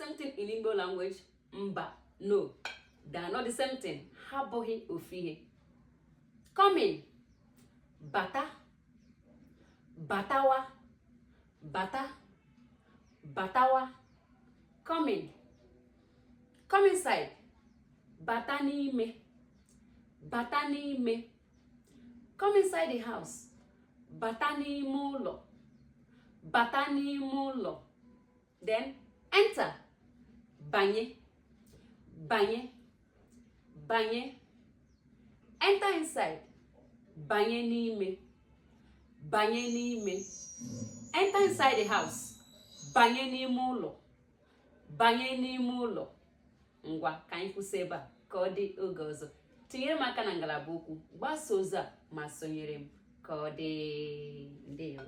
same thing in Igbo language? Mba. No. They are not the same thing. Ha abụghị ofu ihe. Coming. Bata. Batawa. Bata. Batawa. Coming. Come inside. Bata n'ime. Bata n'ime. Come inside the house. Bata n'ime ụlọ. Bata n'ime ụlọ. Then enter. Banye. Banye. Banye. Enter inside. Banye n'ime. Banye n'ime. Enter inside the house. Banye n'ime ụlọ. Banye n'ime ụlọ. Ngwa ka anyị kwụsị ebe a ka ọ dị oge ọzọ. Tinyere m aka na ngalaba okwu. Gbasa ozi a ma sonyere m ka ọ dị ndewo.